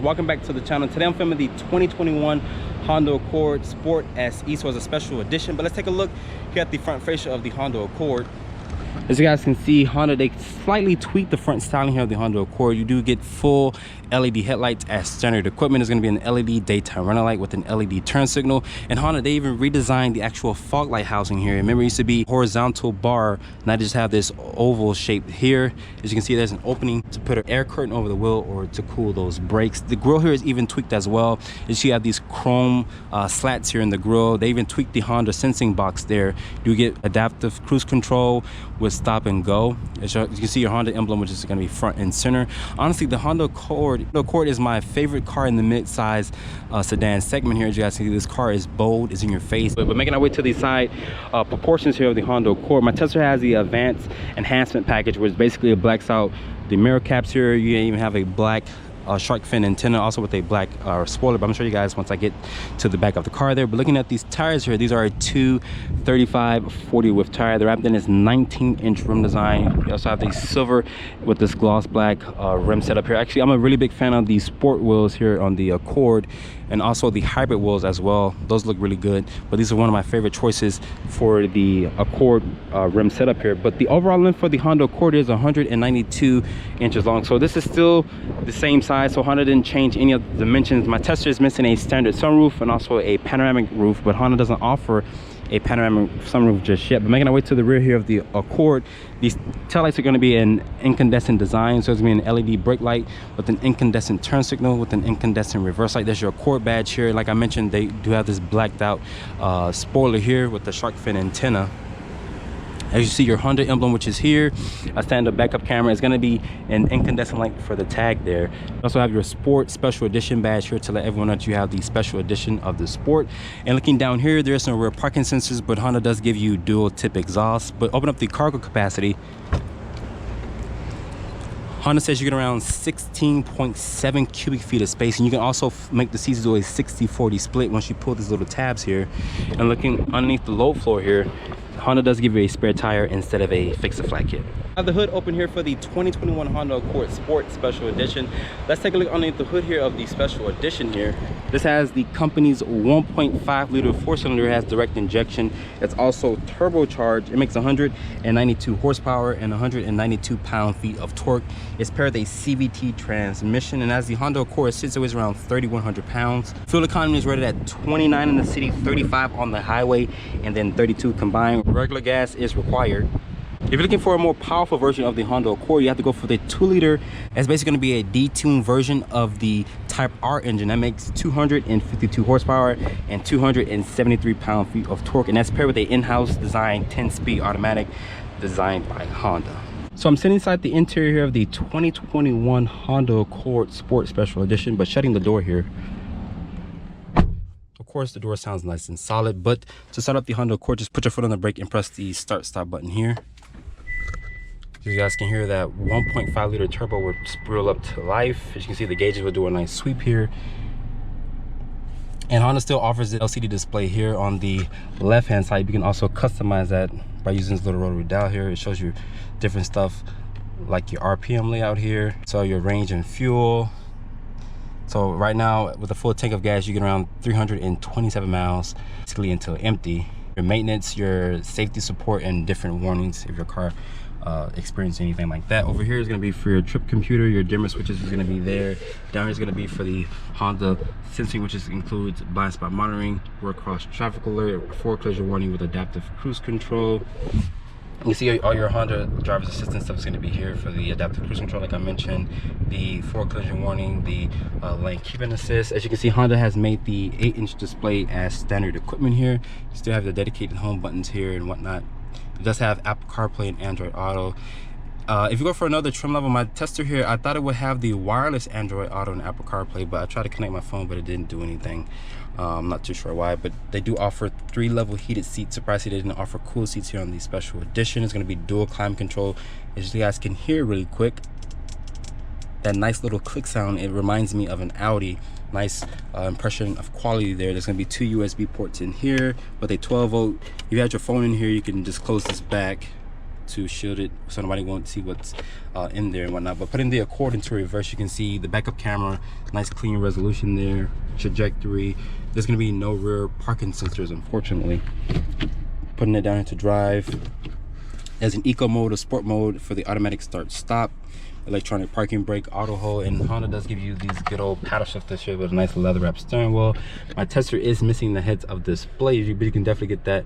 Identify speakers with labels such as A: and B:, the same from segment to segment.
A: welcome back to the channel. Today I'm filming the 2021 Honda Accord Sport SE, so it's a special edition. But let's take a look here at the front fascia of the Honda Accord. As you guys can see, Honda, they slightly tweaked the front styling here of the Honda Accord. You do get full LED headlights as standard equipment. There's going to be an LED daytime running light with an LED turn signal. And Honda, they even redesigned the actual fog light housing here. Remember, it used to be horizontal bar. Now they just have this oval shape here. As you can see, there's an opening to put an air curtain over the wheel or to cool those brakes. The grille here is even tweaked as well. As you have these chrome slats here in the grille. They even tweaked the Honda sensing box there. You get adaptive cruise control with stop and go. As you can see, your Honda emblem, which is going to be front and center. Honestly, the Honda Accord is my favorite car in the mid-size sedan segment here. As you guys see, this car is bold, is in your face. But making our way to the side proportions here of the Honda Accord, my Tesla has the advanced enhancement package, which basically blacks out the mirror caps here. You even have a black shark fin antenna, also with a black spoiler, but I'm sure you guys once I get to the back of the car there. But looking at these tires here, these are a 235/40 width tire. They're wrapped in this 19-inch rim design. You also have the silver with this gloss black rim setup here. Actually, I'm a really big fan of the sport wheels here on the Accord, and also the hybrid wheels as well. Those look really good, but these are one of my favorite choices for the Accord rim setup here. But the overall length for the Honda Accord is 192 inches long, so this is still the same size. So Honda didn't change any of the dimensions. My Tesla is missing a standard sunroof and also a panoramic roof, but Honda doesn't offer a panoramic sunroof just yet. But making our way to the rear here of the Accord, these taillights are going to be an incandescent design. So it's going to be an LED brake light with an incandescent turn signal with an incandescent reverse light. There's your Accord badge here. Like I mentioned, they do have this blacked out spoiler here with the shark fin antenna. As you see, your Honda emblem, which is here, a stand-up backup camera, is going to be an incandescent light for the tag there. You also have your Sport Special Edition badge here to let everyone know that you have the special edition of the Sport. And looking down here, there's no rear parking sensors, but Honda does give you dual tip exhaust. But open up the cargo capacity. Honda says you get around 16.7 cubic feet of space, and you can also make the seats do a 60-40 split once you pull these little tabs here. And looking underneath the load floor here, Honda does give you a spare tire instead of a fix-a-flat kit. I have the hood open here for the 2021 Honda Accord Sport Special Edition. Let's take a look underneath the hood here of the Special Edition here. This has the company's 1.5 liter four-cylinder. It has direct injection. It's also turbocharged. It makes 192 horsepower and 192 pound-feet of torque. It's paired with a CVT transmission, and as the Honda Accord sits, it weighs around 3,100 pounds. Fuel economy is rated at 29 in the city, 35 on the highway, and then 32 combined. Regular gas is required. If you're looking for a more powerful version of the Honda Accord, you have to go for the 2-liter. It's basically going to be a detuned version of the Type R engine that makes 252 horsepower and 273 pound-feet of torque, and that's paired with an in-house design 10-speed automatic designed by Honda. So I'm sitting inside the interior here of the 2021 Honda Accord Sport Special Edition, but shutting the door here. Of course, the door sounds nice and solid, but to start up the Honda Accord, just put your foot on the brake and press the start-stop button here. You guys can hear that 1.5 liter turbo would sprue up to life. As you can see, the gauges will do a nice sweep here. And Honda still offers the LCD display here on the left-hand side. You can also customize that by using this little rotary dial here. It shows you different stuff like your RPM layout here, so your range and fuel. So right now, with a full tank of gas, you get around 327 miles, basically until empty. Your maintenance, your safety support, and different warnings if your car experience anything like that. Over here is going to be for your trip computer. Your dimmer switches is going to be there. Down here is going to be for the Honda sensing, which includes blind spot monitoring, road cross traffic alert, forward collision warning with adaptive cruise control. You see all your Honda driver's assistance stuff is going to be here for the adaptive cruise control, like I mentioned, the forward collision warning, the lane keeping assist. As you can see, Honda has made the 8-inch display as standard equipment here. You still have the dedicated home buttons here and whatnot. It does have Apple CarPlay and Android Auto. If you go for another trim level, my tester here, I thought it would have the wireless Android Auto and Apple CarPlay, but I tried to connect my phone, but it didn't do anything. I'm not too sure why, but they do offer 3-level heated seats. Surprisingly, they didn't offer cool seats here on the Special Edition. It's going to be dual climate control. As you guys can hear really quick, that nice little click sound, it reminds me of an Audi. Nice impression of quality there. There's going to be 2 USB ports in here with a 12-volt. If you had your phone in here, you can just close this back to shield it so nobody won't see what's in there and whatnot. But putting the Accord into reverse, you can see the backup camera, nice clean resolution there, trajectory. There's going to be no rear parking sensors, unfortunately. Putting it down into drive. There's an eco mode, a sport mode for the automatic start stop, electronic parking brake, auto hold, and Honda does give you these good old paddle shifters here with a nice leather wrap steering wheel. My tester is missing the heads up display, but you can definitely get that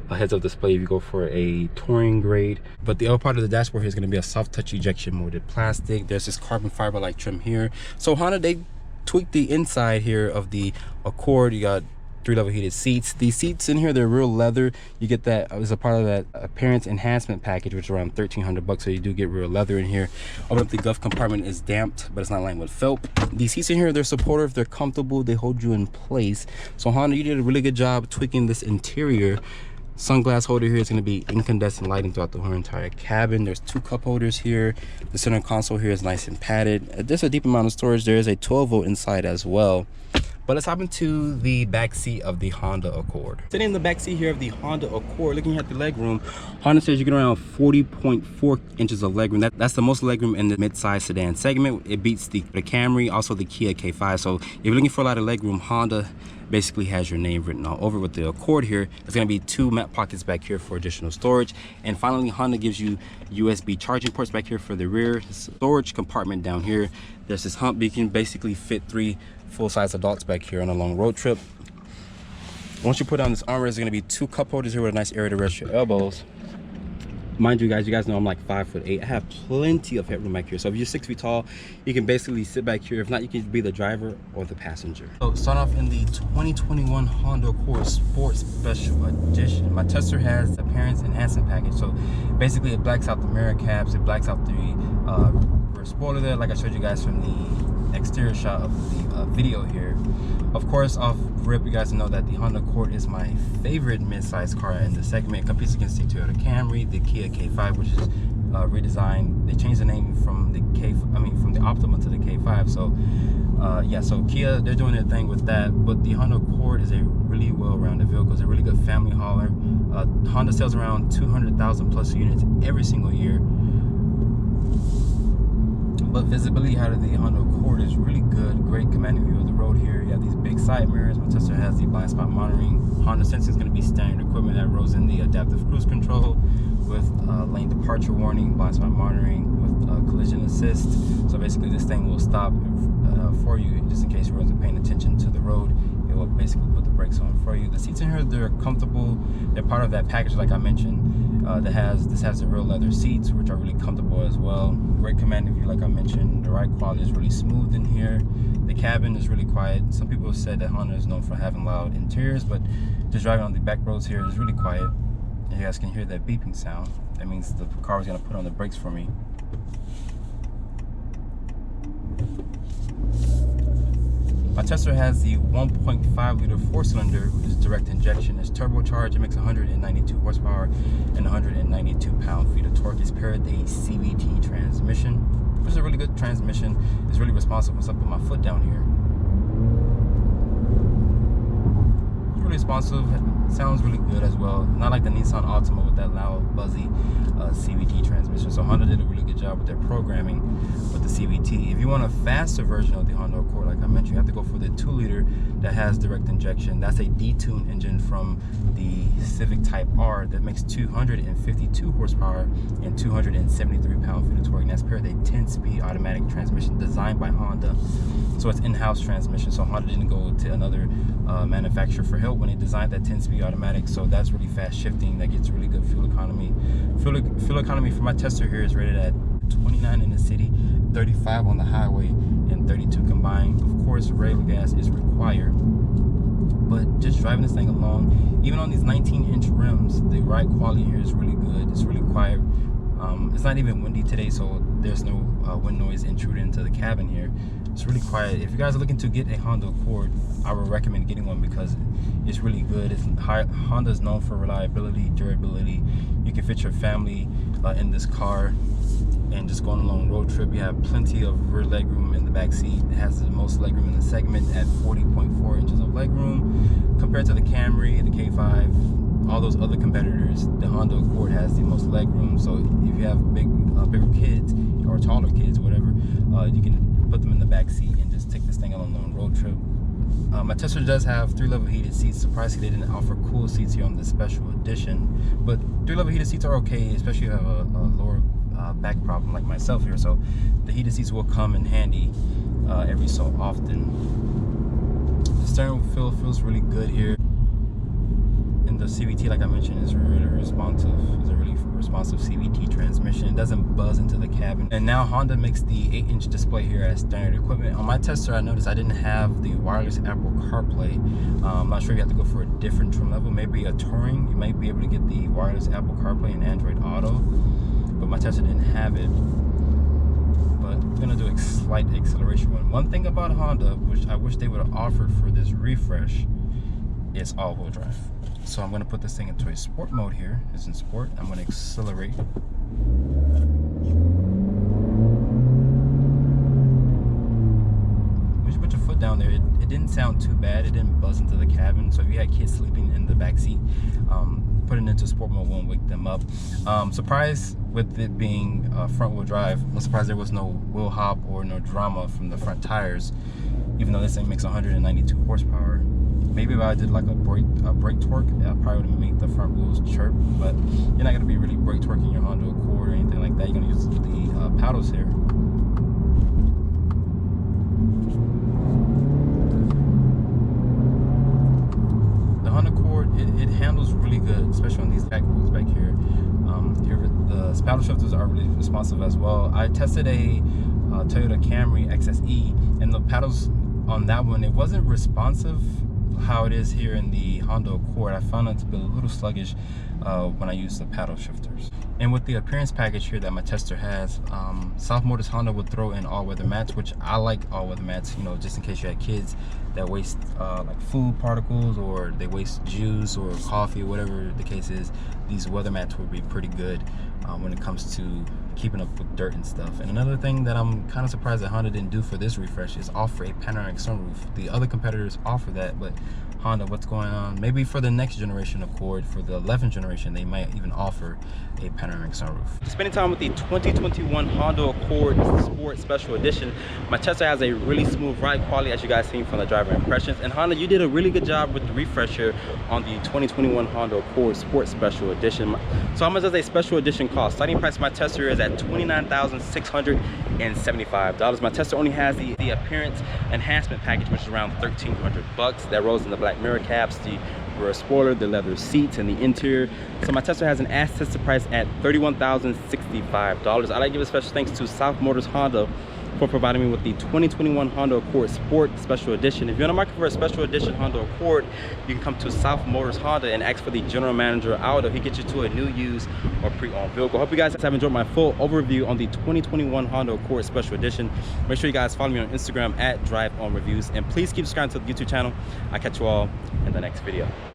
A: heads up display if you go for a touring grade. But the other part of the dashboard here is going to be a soft touch ejection molded plastic. There's this carbon fiber like trim here. So Honda, they tweaked the inside here of the Accord. You got 3-level heated seats. These seats in here, they're real leather. You get that as a part of that appearance enhancement package, which is around $1,300, so you do get real leather in here. Open up the glove compartment, is damped, but it's not lined with felt. These seats in here, they're supportive, they're comfortable, they hold you in place. So Honda, you did a really good job tweaking this interior. Sunglass holder here is going to be incandescent lighting throughout the whole entire cabin. There's 2 cup holders here. The center console here is nice and padded. There's a deep amount of storage. There is a 12-volt inside as well. But let's hop into the back seat of the Honda Accord. Sitting in the back seat here of the Honda Accord, looking at the legroom, Honda says you get around 40.4 inches of legroom. That's the most legroom in the mid-size sedan segment. It beats the Camry, also the Kia K5. So if you're looking for a lot of legroom, Honda basically has your name written all over. With the Accord here, there's going to be 2 mat pockets back here for additional storage. And finally, Honda gives you USB charging ports back here for the rear storage compartment. Down here, there's this hump. You can basically fit 3 full-size adults back here on a long road trip. Once you put down this armrest, there's going to be 2 cup holders here with a nice area to rest your elbows. Mind you guys know I'm like 5'8". I have plenty of headroom back here. So if you're 6 feet tall, you can basically sit back here. If not, you can be the driver or the passenger. So start off in the 2021 Honda Accord Sport Special Edition. My tester has the appearance enhancement package. So basically it blacks out the mirror caps, it blacks out the rear spoiler there, like I showed you guys from the exterior shot of the video here. Of course, off rip, you guys know that the Honda Accord is my favorite mid-size car in the segment. It competes against the Toyota Camry, the Kia K5, which is redesigned. They changed the name from the from the Optima to the K5. So yeah, so Kia, they're doing their thing with that. But the Honda Accord is a really well-rounded vehicle. It's a really good family hauler. Honda sells around 200,000 plus units every single year. But visibility out of the Honda Accord is really good. Great commanding view of the road here. You have these big side mirrors. My tester has the blind spot monitoring. Honda Sensing is going to be standard equipment that rolls in the adaptive cruise control with lane departure warning, blind spot monitoring, with collision assist. So basically this thing will stop for you just in case you wasn't paying attention to the road. It will basically put the brakes on for you. The seats in here, they're comfortable. They're part of that package like I mentioned. This has the real leather seats, which are really comfortable as well. Great commanding view, like I mentioned. The ride quality is really smooth in here. The cabin is really quiet. Some people have said that Honda is known for having loud interiors, but just driving on the back roads here is really quiet. And you guys can hear that beeping sound. That means the car is going to put on the brakes for me. My tester has the 1.5 liter 4-cylinder, which is direct injection. It's turbocharged. It makes 192 horsepower and 192 pound-feet of torque. It's paired with a CVT transmission, which is a really good transmission. It's really responsive once I put my foot down here. It's really responsive. It sounds really good as well. Not like the Nissan Altima with that loud, buzzy CVT transmission. So Honda did a really good job with their programming with the CVT. If you want a faster version of the Honda Accord, like I mentioned, you have to go for the 2-liter that has direct injection. That's a detuned engine from the Civic Type R that makes 252 horsepower and 273 pound-feet of torque. And that's paired with a 10-speed automatic transmission designed by Honda. So it's in-house transmission. So Honda didn't go to another manufacturer for help when they designed that 10-speed automatic. So that's really fast shifting. That gets really good fuel economy. Fuel economy for my tester here is rated at 29 in the city, 35 on the highway, and 32 combined. Of course, regular gas is required. But just driving this thing along, even on these 19-inch rims, the ride quality here is really good. It's really quiet. It's not even windy today, so there's no wind noise intruding into the cabin here. It's really quiet. If you guys are looking to get a Honda Accord, I would recommend getting one because it's really good. Honda's known for reliability, durability. You can fit your family in this car. and just going a long road trip. You have plenty of rear legroom in the back seat. It has the most legroom in the segment at 40.4 inches of legroom compared to the Camry, the K5, all those other competitors. The Honda Accord has the most legroom. So if you have bigger kids or taller kids, whatever, you can put them in the back seat and just take this thing on a long road trip. My Tesla does have 3-level heated seats. Surprisingly, they didn't offer cool seats here on the special edition, but 3-level heated seats are okay, especially if you have a lower back problem like myself here. So the heated seats will come in handy every so often. The steering wheel feels really good here, and the CVT, like I mentioned, is really responsive. It's a really responsive CVT transmission. It doesn't buzz into the cabin. And now Honda makes the 8-inch display here as standard equipment. On my Tester, I noticed I didn't have the wireless Apple CarPlay. I'm not sure if you have to go for a different trim level, maybe a Touring. You might be able to get the wireless Apple CarPlay and Android Auto, but my Tester didn't have it. But I'm gonna do a slight acceleration one. One thing about Honda, which I wish they would have offered for this refresh, is all-wheel drive. So I'm going to put this thing into a sport mode here. It's in sport. I'm going to accelerate. When you put your foot down there, it didn't sound too bad. It didn't buzz into the cabin. So if you had kids sleeping in the back seat, putting it into sport mode won't wake them up. Surprised with it being front wheel drive. I'm surprised there was no wheel hop or no drama from the front tires, even though this thing makes 192 horsepower. Maybe if I did like a brake torque, I probably would make the front wheels chirp, but you're not going to be really brake torquing your Honda Accord or anything like that. You're going to use the paddles here. The Honda Accord, it handles really good, especially on these back wheels back here. The paddle shifters are really responsive as well. I tested a Toyota Camry XSE, and the paddles on that one, it wasn't responsive how it is here in the Honda Accord. I found it to be a little sluggish when I use the paddle shifters. And with the appearance package here that my Tester has, South Motors Honda would throw in all-weather mats, which I like all-weather mats, you know, just in case you had kids that waste like food particles, or they waste juice or coffee, whatever the case is. These weather mats would be pretty good when it comes to keeping up with dirt and stuff. And another thing that I'm kind of surprised that Honda didn't do for this refresh is offer a panoramic sunroof. The other competitors offer that, but Honda, what's going on? Maybe for the next generation Accord, for the 11th generation, they might even offer a panoramic sunroof. Spending time with the 2021 Honda Accord Sport Special Edition, my Tesla has a really smooth ride quality, as you guys seen from the driver impressions. And Honda, you did a really good job with the refresh here on the 2021 Honda Accord Sport Special Edition. So how much does a special edition cost? Starting price of my Tesla is at $29,675. My Tesla only has the appearance enhancement package, which is around $1,300. That rolls in the black mirror caps, the rear spoiler, the leather seats, and the interior. So my Tesla has an as-tested price at $31,065. I'd like to give a special thanks to South Motors Honda for providing me with the 2021 Honda Accord Sport Special Edition. If you're on the market for a special edition Honda Accord, you can come to South Motors Honda and ask for the general manager, Aldo. He gets you to a new, used, or pre-owned vehicle. Hope you guys have enjoyed my full overview on the 2021 Honda Accord Special Edition. Make sure you guys follow me on Instagram at DriveOnReviews, and please keep subscribing to the YouTube channel. I'll catch you all in the next video.